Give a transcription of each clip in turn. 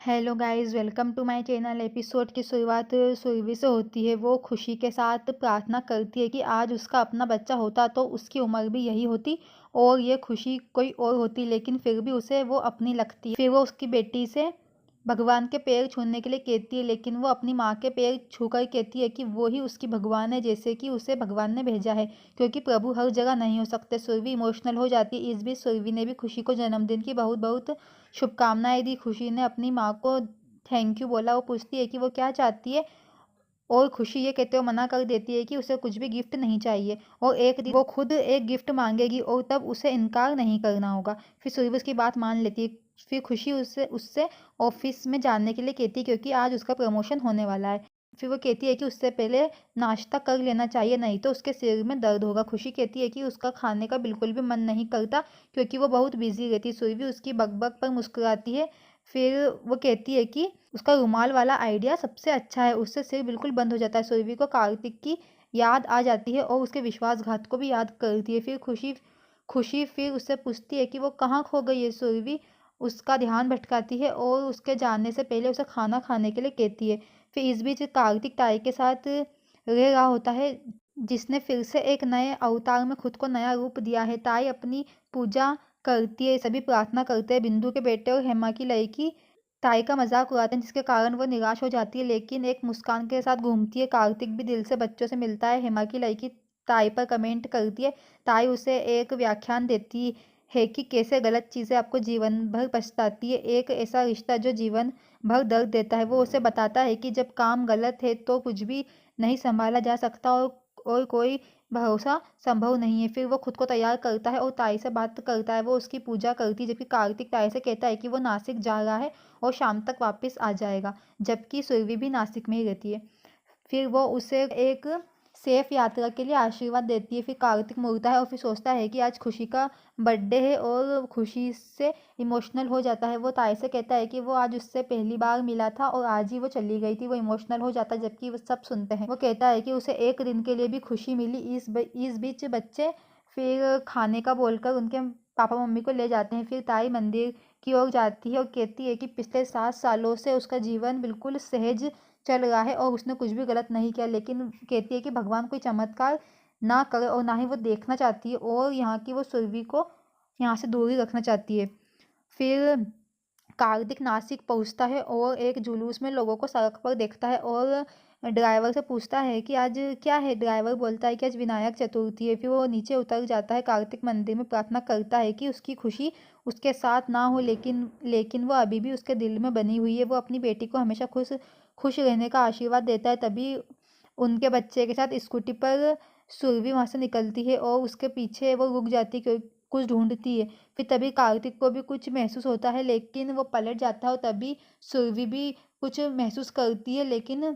Hello guys, welcome to my channel. Episode की शुरुआत सुरभि से होती है। वो खुशी के साथ प्रार्थना करती है कि आज उसका अपना बच्चा होता तो उसकी उम्र भी यही होती और ये खुशी कोई और होती, लेकिन फिर भी उसे वो अपनी लगती है। फिर वो उसकी बेटी से भगवान के पैर छूने के लिए कहती है, लेकिन वो अपनी माँ के पैर छूकर कहती है कि वो ही उसकी भगवान है, जैसे कि उसे भगवान ने भेजा है, क्योंकि प्रभु हर जगह नहीं हो सकते। सुरभि इमोशनल हो जाती है। इस बीच सुरभि ने भी खुशी को जन्मदिन की बहुत बहुत शुभकामनाएं दी। खुशी ने अपनी माँ को थैंक यू बोला। वो पूछती है कि वो क्या चाहती है और खुशी ये कहते हुए मना कर देती है कि उसे कुछ भी गिफ्ट नहीं चाहिए और एक दिन वो खुद एक गिफ्ट मांगेगी और तब उसे इनकार नहीं करना होगा। फिर सुरभि उसकी बात मान लेती है। फिर खुशी उससे उससे ऑफिस में जाने के लिए कहती है, क्योंकि आज उसका प्रमोशन होने वाला है। फिर वो कहती है कि उससे पहले नाश्ता कर लेना चाहिए, नहीं तो उसके सिर में दर्द होगा। खुशी कहती है कि उसका खाने का बिल्कुल भी मन नहीं करता, क्योंकि वो बहुत बिजी रहती है। सुरभि उसकी बकबक पर मुस्कुराती है। फिर वो कहती है कि उसका रुमाल वाला आइडिया सबसे अच्छा है। उससे सिर बिल्कुल बंद हो जाता है। सुरभि को कार्तिक की याद आ जाती है और उसके विश्वासघात को भी याद करती है। फिर खुशी खुशी फिर उससे पूछती है कि वो कहाँ खो गई है। सुरभि उसका ध्यान भटकाती है और उसके जाने से पहले उसे खाना खाने के लिए कहती है। फिर इस बीच कार्तिक ताई के साथ रह रहा होता है, जिसने फिर से एक नए अवतार में खुद को नया रूप दिया है। ताई अपनी पूजा करती है, सभी प्रार्थना करते हैं। बिंदु के बेटे और हेमा की लड़की ताई का मजाक उड़ाते हैं, जिसके कारण वो निराश हो जाती है, लेकिन एक मुस्कान के साथ घूमती है। कार्तिक भी दिल से बच्चों से मिलता है। हेमा की लड़की ताई पर कमेंट करती है। ताई उसे एक व्याख्यान देती है कि कैसे गलत चीज़ें आपको जीवन भर पछताती है, एक ऐसा रिश्ता जो जीवन भर दर्द देता है। वो उसे बताता है कि जब काम गलत है तो कुछ भी नहीं संभाला जा सकता और कोई भरोसा संभव नहीं है। फिर वो खुद को तैयार करता है और ताई से बात करता है। वो उसकी पूजा करती है, जबकि कार्तिक ताई से कहता है कि वो नासिक जा रहा है और शाम तक वापस आ जाएगा, जबकि सुरभि भी नासिक में ही रहती है। फिर वो उसे एक सेफ यात्रा के लिए आशीर्वाद देती है। फिर कार्तिक मुड़ता है और फिर सोचता है कि आज खुशी का बर्थडे है और खुशी से इमोशनल हो जाता है। वो ताई से कहता है कि वो आज उससे पहली बार मिला था और आज ही वो चली गई थी। वो इमोशनल हो जाता है, जबकि वो सब सुनते हैं। वो कहता है कि उसे एक दिन के लिए भी खुशी मिली। इस बीच बच्चे फिर खाने का बोलकर उनके पापा मम्मी को ले जाते हैं। फिर ताई मंदिर की ओर जाती है और कहती है कि पिछले 7 सालों से उसका जीवन बिल्कुल सहज चल रहा है और उसने कुछ भी गलत नहीं किया, लेकिन कहती है कि भगवान कोई चमत्कार ना करे और ना ही वो देखना चाहती है और यहाँ की वो सुरभि को यहाँ से दूरी रखना चाहती है। फिर कार्तिक नासिक पहुंचता है और एक जुलूस में लोगों को सड़क पर देखता है और ड्राइवर से पूछता है कि आज क्या है। ड्राइवर बोलता है कि आज विनायक चतुर्थी है। फिर वो नीचे उतर जाता है। कार्तिक मंदिर में प्रार्थना करता है कि उसकी खुशी उसके साथ ना हो, लेकिन वो अभी भी उसके दिल में बनी हुई है। वो अपनी बेटी को हमेशा खुश खुश रहने का आशीर्वाद देता है। तभी उनके बच्चे के साथ स्कूटी पर सुरभि वहाँ से निकलती है और उसके पीछे वो रुक जाती है, क्योंकि कुछ ढूंढती है। फिर तभी कार्तिक को भी कुछ महसूस होता है, लेकिन वो पलट जाता है और तभी सुरभि भी कुछ महसूस करती है, लेकिन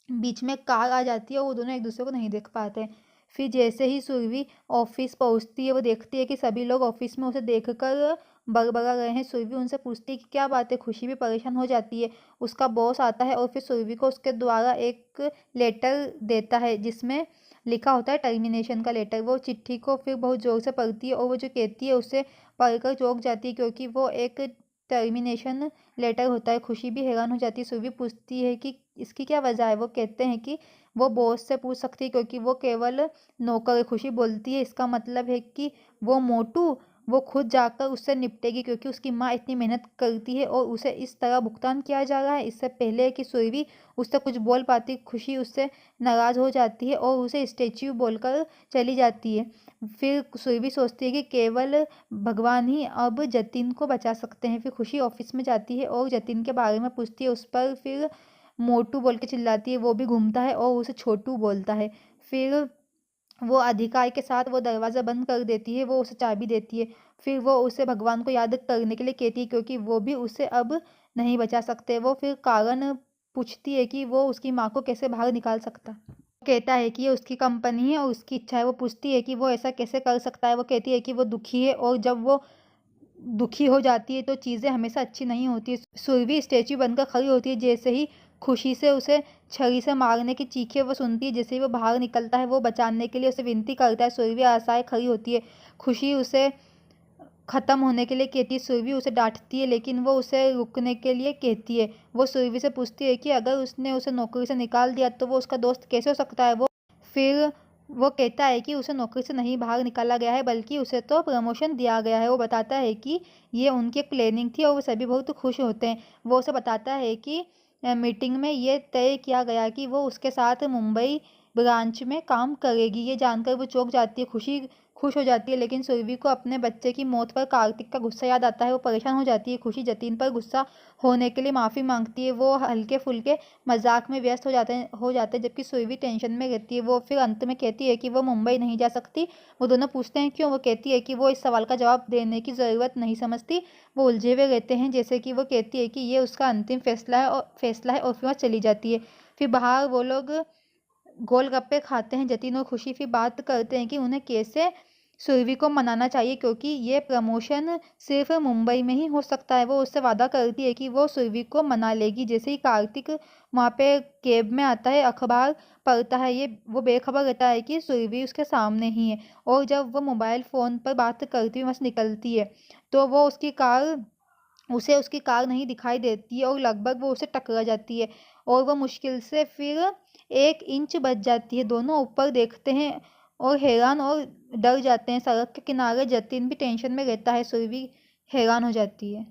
बीच में कार आ जाती है और वो दोनों एक दूसरे को नहीं देख पाते हैं। फिर जैसे ही सुरभि ऑफिस पहुंचती है, वो देखती है कि सभी लोग ऑफिस में उसे देखकर बड़बड़ा रहे हैं। सुरभि उनसे पूछती है कि क्या बात है। खुशी भी परेशान हो जाती है। उसका बॉस आता है और फिर सुरभि को उसके द्वारा एक लेटर देता है, जिसमें लिखा होता है टर्मिनेशन का लेटर। वो चिट्ठी को फिर बहुत जोर से पढ़ती है और वो जो कहती है उसे पढ़कर चौंक जाती है, क्योंकि वो एक टर्मिनेशन लेटर होता है। खुशी भी हैरान हो जाती है। सुरभि पूछती है कि इसकी क्या वजह है। वो कहते हैं कि वो बॉस से पूछ सकती है, क्योंकि वो केवल नौकर है। खुशी बोलती है इसका मतलब है कि वो मोटू वो खुद जाकर उससे निपटेगी, क्योंकि उसकी माँ इतनी मेहनत करती है और उसे इस तरह भुगतान किया जा रहा है। इससे पहले कि सुरभि उससे कुछ बोल पाती, खुशी उससे नाराज हो जाती है और उसे स्टैच्यू बोलकर चली जाती है। फिर सुरभि सोचती है कि केवल भगवान ही अब जतिन को बचा सकते हैं। फिर खुशी ऑफिस में जाती है और जतिन के बारे में पूछती है। उस पर फिर मोटू बोल के चिल्लाती है। वो भी घूमता है और उसे छोटू बोलता है। फिर वो अधिकार के साथ वो दरवाज़ा बंद कर देती है। वो उसे चाबी देती है। फिर वो उसे भगवान को याद करने के लिए कहती है, क्योंकि वो भी उसे अब नहीं बचा सकते। वो फिर कारण पूछती है कि वो उसकी माँ को कैसे बाहर निकाल सकता। कहता है कि ये उसकी कंपनी है और उसकी इच्छा है। वो पूछती है कि वो ऐसा कैसे कर सकता है। वो कहती है कि वो दुखी है और जब वो दुखी हो जाती है तो चीज़ें हमेशा अच्छी नहीं होती। सुरभि स्टैच्यू बनकर खड़ी होती है। जैसे ही खुशी से उसे छड़ी से मारने की चीखें वो सुनती है, जैसे ही वो बाहर निकलता है, वो बचाने के लिए उसे विनती करता है। सुरभि आशाएं खड़ी होती है। खुशी उसे ख़त्म होने के लिए कहती है। सुरभि उसे डांटती है लेकिन वो उसे रुकने के लिए कहती है। वो सुरभि से पूछती है कि अगर उसने उसे नौकरी से निकाल दिया तो वो उसका दोस्त कैसे हो सकता है। फिर वो कहता है कि उसे नौकरी से नहीं बाहर निकाला गया है बल्कि उसे तो प्रमोशन दिया गया है। वो बताता है कि ये उनकी एक प्लानिंग थी और वो सभी बहुत खुश होते हैं। वो उसे बताता है कि मीटिंग में ये तय किया गया कि वो उसके साथ मुंबई ब्रांच में काम करेगी। ये जानकर वो चौंक जाती है, खुश हो जाती है, लेकिन सुरभि को अपने बच्चे की मौत पर कार्तिक का गुस्सा याद आता है। वो परेशान हो जाती है। खुशी जतीन पर गुस्सा होने के लिए माफ़ी मांगती है। वो हल्के फुल्के मजाक में व्यस्त हो जाते हैं जबकि सुरभि टेंशन में रहती है। वो फिर अंत में कहती है कि वो मुंबई नहीं जा सकती। वो दोनों पूछते हैं क्यों। वो कहती है कि वो इस सवाल का जवाब देने की ज़रूरत नहीं समझती। वो उलझे हुए रहते हैं जैसे कि वो कहती है कि ये उसका अंतिम फैसला है और फिर वह चली जाती है। फिर बाहर वो लोग गोलगप्पे खाते हैं। जतीन और खुशी फिर बात करते हैं कि उन्हें कैसे सुरभि को मनाना चाहिए क्योंकि ये प्रमोशन सिर्फ मुंबई में ही हो सकता है। वो उससे वादा करती है कि वो सुरभि को मना लेगी। जैसे ही कार्तिक वहाँ पे कैब में आता है, अखबार पढ़ता है, ये वो बेखबर रहता है कि सुरभि उसके सामने ही है। और जब वो मोबाइल फ़ोन पर बात करती हुई वहाँ से निकलती है तो उसे उसकी कार नहीं दिखाई देती है और लगभग वो उसे टकरा जाती है और वो मुश्किल से फिर 1 इंच बच जाती है। दोनों ऊपर देखते हैं और हैरान और डर जाते हैं। सड़क के किनारे जतिन भी टेंशन में रहता है। सुरभि हैरान हो जाती है।